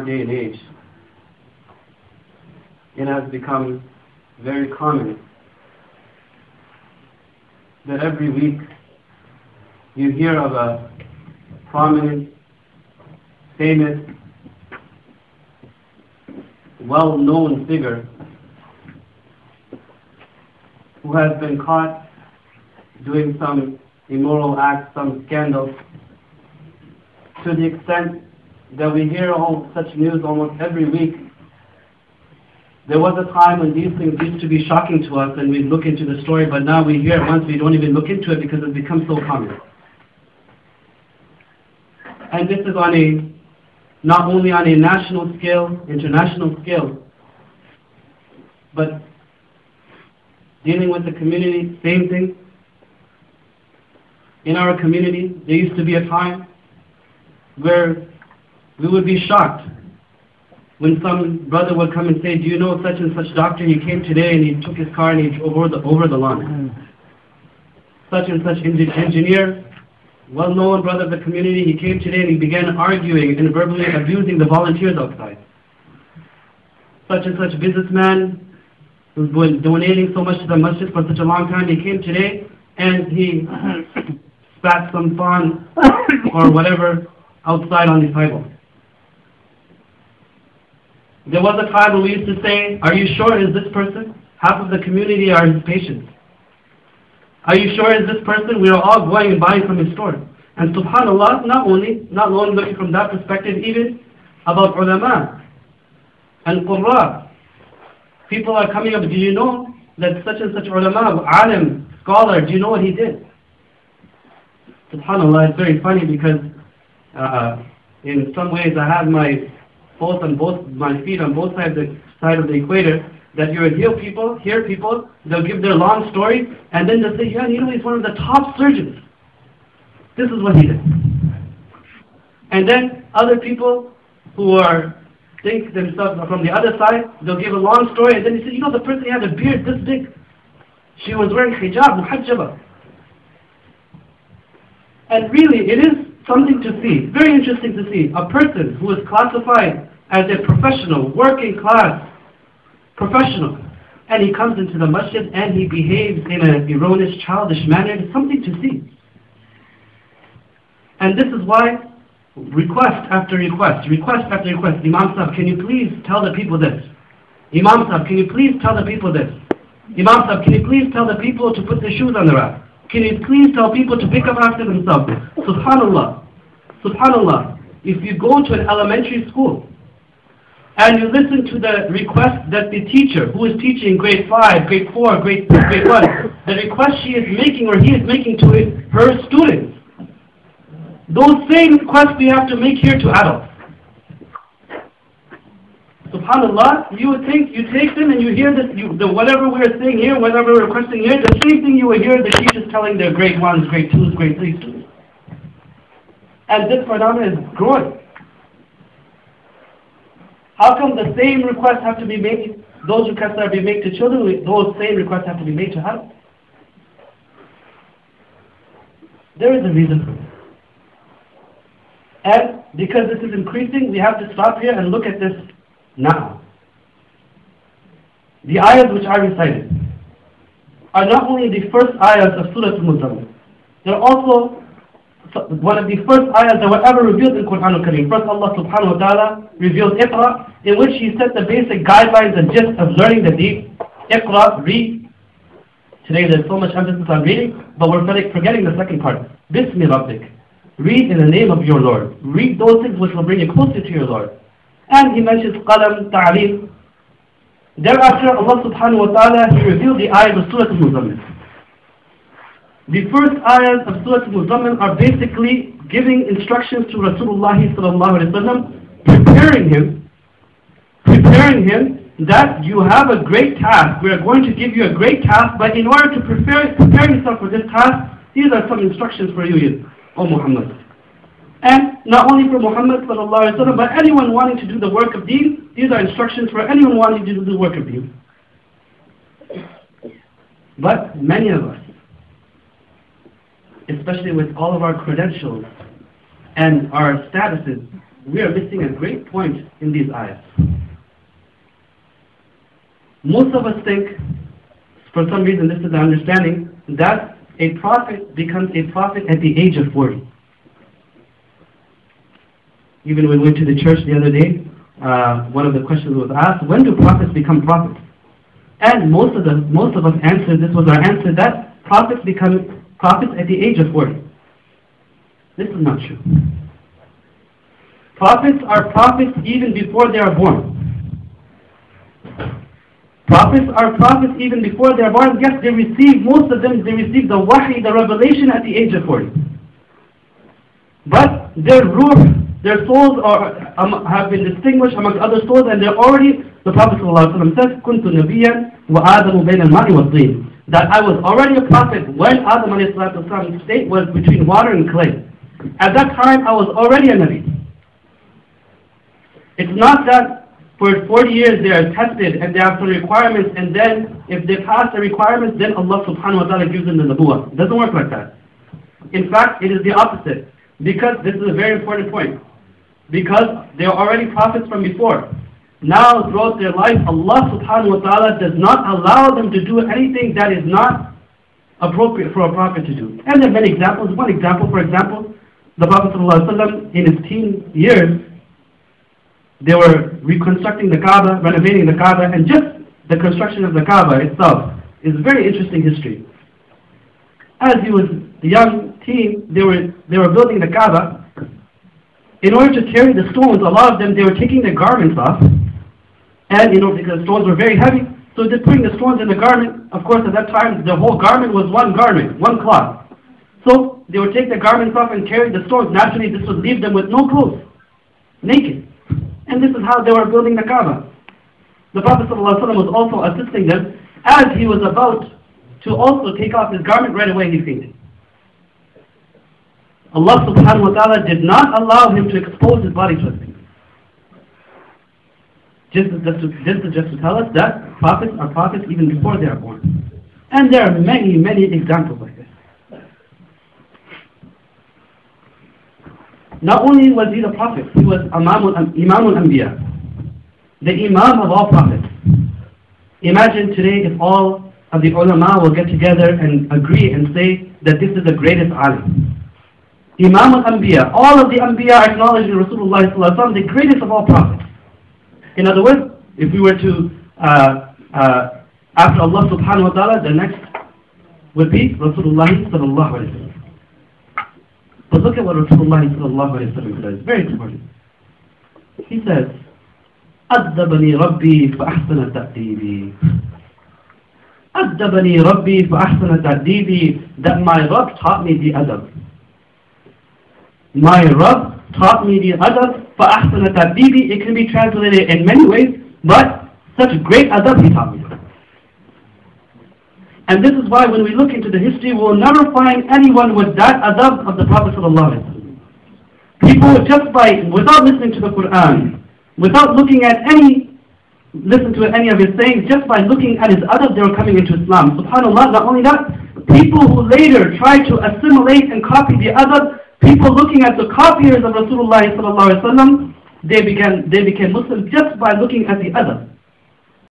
our day and age, it has become very common that every week you hear of a prominent, famous, well-known figure who has been caught doing some immoral act, some scandal, to the extent that we hear all such news almost every week. There was a time when these things used to be shocking to us and we'd look into the story, but now we hear it once, we don't even look into it because it becomes so common. And this is on not only on a national scale, international scale, but dealing with the community, same thing. In our community, there used to be a time where we would be shocked when some brother would come and say, do you know such and such doctor? He came today and he took his car and he drove over the lawn. Such and such engineer, well-known brother of the community, he came today and he began arguing and verbally abusing the volunteers outside. Such and such businessman who's been donating so much to the masjid for such a long time, he came today and he spat some fun or whatever outside on the sidewalk. There was a time when we used to say, are you sure is this person? Half of the community are his patients. Are you sure is this person? We are all going and buying from his store. And subhanAllah, not only looking from that perspective, even about ulama and qurra. People are coming up, do you know that such and such ulama, alim, scholar, do you know what he did? SubhanAllah, it's very funny because in some ways I have my feet on both sides of the equator, that you would hear people, they'll give their long story, and then they'll say, yeah, you know, he's one of the top surgeons. This is what he did. And then other people who think themselves from the other side, they'll give a long story, and then you say, you know, the person had a beard this big. She was wearing hijab, muhajjaba. And really, it is something to see, very interesting to see, a person who is classified as a professional, working class professional, and he comes into the masjid and he behaves in an erroneous, childish manner. It's something to see. And this is why request after request, Imam Sahib, can you please tell the people this? Imam Sahib, can you please tell the people this? Imam Sahib, can you please tell the people to put their shoes on the rack? Can you please tell people to pick up after themselves? Subhanallah. Subhanallah. If you go to an elementary school and you listen to the request that the teacher who is teaching grade 5, grade 4, grade 1, the request she is making or he is making to her students, those same requests we have to make here to adults. SubhanAllah, you would think, you take them and you hear this, whatever we're saying here, whatever we're requesting here, the same thing you will hear the teachers telling their grade 1s, grade 2s, grade 3 students. And this phenomenon is growing. How come the same requests have to be made, those requests that are being made to children, those same requests have to be made to adults? There is a reason for it. And because this is increasing, we have to stop here and look at this now. The ayahs which I recited are not only the first ayahs of Surah Al-Muzammil, they're also one of the first ayahs that were ever revealed in Quran al-Kareem. First Allah subhanahu wa ta'ala revealed Iqra, in which He set the basic guidelines and gist of learning the deen. Iqra, read. Today there's so much emphasis on reading, but we're forgetting the second part. Bismi Rabbik. Read in the name of your Lord. Read those things which will bring you closer to your Lord. And He mentions Qalam, Ta'aleem. Thereafter, Allah subhanahu wa ta'ala, He revealed the ayahs of Surah Al-Muzammil. The first ayahs of Surah Al-Muzammil are basically giving instructions to Rasulullah sallallahu alaihi wasallam, preparing him that you have a great task. We are going to give you a great task, but in order to prepare yourself for this task, these are some instructions for you, O Muhammad. And not only for Muhammad sallallahu alaihi wasallam, but anyone wanting to do the work of deen, these are instructions for anyone wanting to do the work of deen. But many of us, especially with all of our credentials and our statuses, we are missing a great point in these ayahs. Most of us think, for some reason this is the understanding, that a prophet becomes a prophet at the age of 40. Even when we went to the church the other day, one of the questions was asked, when do prophets become prophets? And most of us answered, this was our answer, that prophets become prophets at the age of 40. This is not true. Prophets are prophets even before they are born. Prophets are prophets even before they are born. Yes, they receive, most of them, they receive the wahi, the revelation at the age of 40. But their ruh, their souls have been distinguished amongst other souls, and they're already, the Prophet ﷺ says, كُنْتُ نَبِيًّا وَآدَمُ بَيْنَ الْمَاءِ وَالطِّينِ, that I was already a prophet when Adam ﷺ's state was between water and clay. At that time, I was already a Nabi. It's not that for 40 years they are tested and they have some requirements, and then if they pass the requirements, then Allah subhanahu wa ta'ala gives them the Nabuwah. It doesn't work like that. In fact, it is the opposite. Because, this is a very important point, because they are already prophets from before. Now, throughout their life, Allah subhanahu wa ta'ala does not allow them to do anything that is not appropriate for a prophet to do. And there are many examples. One example, for example, the Prophet ﷺ in his teen years, they were reconstructing the Kaaba, renovating the Kaaba, and just the construction of the Kaaba itself is a very interesting history. As he was a young teen, they were building the Kaaba. In order to carry the stones, a lot of them, they were taking their garments off, and because the stones were very heavy, so they're putting the stones in the garment. Of course, at that time, the whole garment was one garment, one cloth. So they would take the garments off and carry the stones. Naturally, this would leave them with no clothes, naked. And this is how they were building the Kaaba. The Prophet ﷺ was also assisting them. As he was about to also take off his garment, right away he fainted. Allah subhanahu wa ta'ala did not allow him to expose his body to us. This is just to tell us that prophets are prophets even before they are born. And there are many, many examples like this. Not only was he the prophet, he was Imam al-Anbiya, the Imam of all prophets. Imagine today if all of the ulama will get together and agree and say that this is the greatest alim. Imam al-Anbiya, all of the Anbiya acknowledging Rasulullah ﷺ, the greatest of all prophets. In other words, if we were to, after Allah subhanahu wa ta'ala, the next would be Rasulullah sallallahu alayhi wa sallam. But look at what Rasulullah sallallahu alayhi wa sallam says, very important. He says, أَدَّبَنِي رَبِّي فَأَحْسَنَ تَأْدِيبِي. أَدَّبَنِي رَبِّي فَأَحْسَنَ تَأْدِيبِي, that my Rabb taught me the adab. My Rabb taught me the adab, فَأَحْسَنَ تَأْدِيبِي. It can be translated in many ways, but such great adab he taught me. And this is why when we look into the history, we will never find anyone with that adab of the Prophet ﷺ. People just without listening to the Quran, without looking at any of his sayings, just by looking at his adab, they were coming into Islam. SubhanAllah, not only that, people who later tried to assimilate and copy the adab, people looking at the copiers of Rasulullah ﷺ, they became Muslims just by looking at the adab.